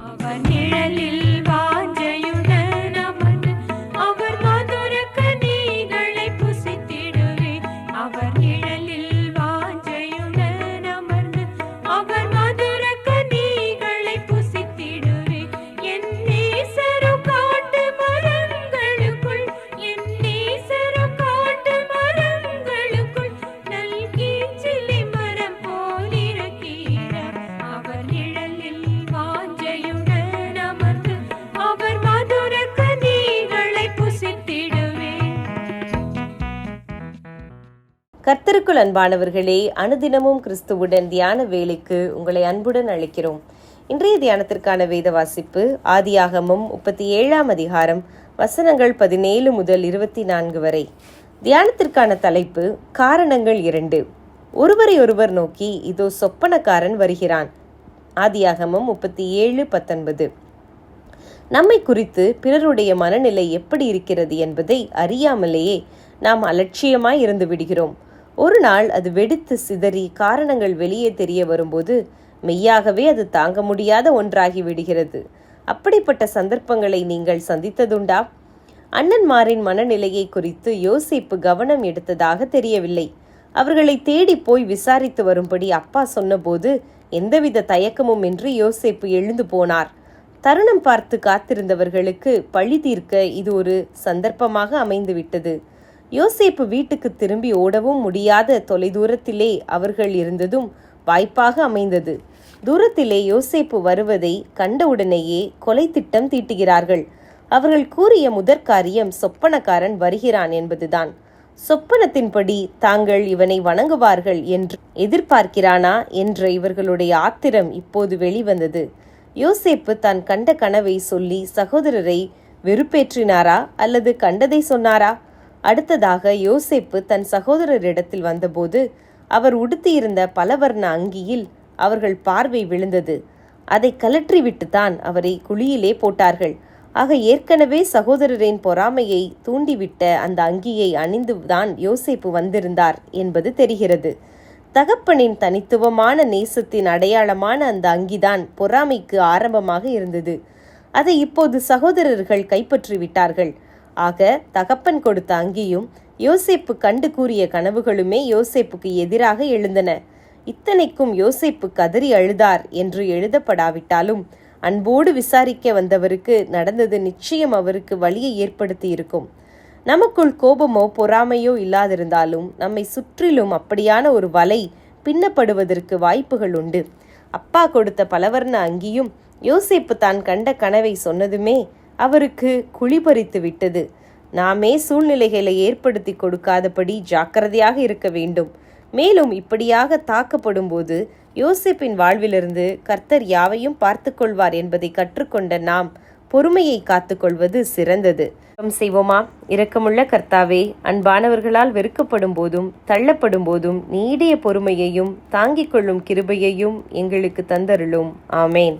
அவர் நிழலில் வாஞ்சையுடன் அமர்ந்து அவர் மதுர கனிகளை புசித்திடுவே. அவர் நிழலில் வாஞ்சையுடன் அமர்ந்து அவர் மதுர கனிகளை புசித்திடுவே. என் நேசரு காட்டு மரங்களுக்குள், என் நேசரு காட்டு மரங்களுக்குள் நல்கீச்சிலி மரம் போல் இருக்கிறார். அவர் நிழலில் வாஞ்சையுடன் அமர்ந்து அவர் மதுர கனிகளை புசித்திடுவே. கர்த்தருக்குள் அன்பானவர்களே, அனுதினமும் கிறிஸ்துவுடன் தியான வேலைக்கு உங்களை அன்புடன் அழைக்கிறோம். இன்றைய தியானத்திற்கான வேத வாசிப்பு ஆதியாகமம் 37ஆம் அதிகாரம் வசனங்கள் 17 முதல் 24 வரை. தியானத்திற்கான தலைப்பு காரணங்கள் 2. ஒருவரை ஒருவர் நோக்கி இதோ சொப்பனக்காரன் வருகிறான். ஆதியாகமம் 37:19. நம்மை குறித்து பிறருடைய மனநிலை எப்படி இருக்கிறது என்பதை அறியாமலேயே நாம் அலட்சியமாய் இருந்து விடுகிறோம். ஒரு நாள் அது வெடித்து சிதறி காரணங்கள் வெளியே தெரிய வரும்போது மெய்யாகவே அது தாங்க முடியாத ஒன்றாகி விடுகிறது. அப்படிப்பட்ட சந்தர்ப்பங்களை நீங்கள் சந்தித்ததுண்டா? அண்ணன்மாரின் மனநிலையை குறித்து யோசேப்பு கவனம் எடுத்ததாக தெரியவில்லை. அவர்களை தேடி போய் விசாரித்து வரும்படி அப்பா சொன்னபோது எந்தவித தயக்கமும் இன்றி யோசேப்பு எழுந்து போனார். தருணம் பார்த்து காத்திருந்தவர்களுக்கு பழி தீர்க்க இது ஒரு சந்தர்ப்பமாக அமைந்துவிட்டது. யோசேப்பு வீட்டுக்கு திரும்பி ஓடவும் முடியாத தொலைதூரத்திலே அவர்கள் இருந்ததும் வாய்ப்பாக அமைந்தது. தூரத்திலே யோசேப்பு வருவதை கண்டவுடனேயே கொலை திட்டம் தீட்டுகிறார்கள். அவர்கள் கூறிய முதற்காரியம் சொப்பனக்காரன் வருகிறான் என்பதுதான். சொப்பனத்தின்படி தாங்கள் இவனை வணங்குவார்கள் என்று எதிர்பார்க்கிறானா என்ற இவர்களுடைய ஆத்திரம் இப்போது வெளிவந்தது. யோசேப்பு தான் கண்ட கனவை சொல்லி சகோதரரை வெறுப்பேற்றினாரா அல்லது கண்டதை சொன்னாரா? அடுத்ததாக யோசேப்பு தன் சகோதரரிடத்தில் வந்தபோது அவர் உடுத்தியிருந்த பலவர்ண அங்கியில் அவர்கள் பார்வை விழுந்தது. அதை கலற்றிவிட்டுத்தான் அவரை குழியிலே போட்டார்கள். ஆக ஏற்கனவே சகோதரரின் பொறாமையை தூண்டிவிட்ட அந்த அங்கியை அணிந்துதான் யோசேப்பு வந்திருந்தார் என்பது தெரிகிறது. தகப்பனின் தனித்துவமான நேசத்தின் அடையாளமான அந்த அங்கிதான் பொறாமைக்கு ஆரம்பமாக இருந்தது. அதை இப்போது சகோதரர்கள் கைப்பற்றி விட்டார்கள். ஆக தகப்பன் கொடுத்த அங்கியும் யோசேப்பு கண்டு கூறிய கனவுகளுமே யோசேப்புக்கு எதிராக எழுந்தன. இத்தனைக்கும் யோசேப்பு கதறி அழுதார் என்று எழுதப்படாவிட்டாலும் அன்போடு விசாரிக்க வந்தவருக்கு நடந்தது நிச்சயம் அவருக்கு வலியை ஏற்படுத்தி இருக்கும். நமக்குள் கோபமோ பொறாமையோ இல்லாதிருந்தாலும் நம்மை சுற்றிலும் அப்படியான ஒரு வலை பின்னப்படுவதற்கு வாய்ப்புகள் உண்டு. அப்பா கொடுத்த பலவர்ண அங்கியும் யோசேப்பு தான் கண்ட கனவை சொன்னதுமே அவருக்கு குழிபறித்து விட்டது. நாமே சூழ்நிலைகளை ஏற்படுத்தி கொடுக்காதபடி ஜாக்கிரதையாக இருக்க வேண்டும். மேலும் இப்படியாக தாக்கப்படும் போது யோசேப்பின் வாழ்விலிருந்து கர்த்தர் யாவையும் பார்த்து கொள்வார் என்பதை கற்றுக்கொண்ட நாம் பொறுமையை காத்துக்கொள்வது சிறந்தது. செய்வோமா? இரக்கமுள்ள கர்த்தாவே, அன்பானவர்களால் வெறுக்கப்படும் போதும் தள்ளப்படும் போதும் நீடிய பொறுமையையும் தாங்கிக் கொள்ளும் கிருபையையும் எங்களுக்கு தந்தருளும். ஆமேன்.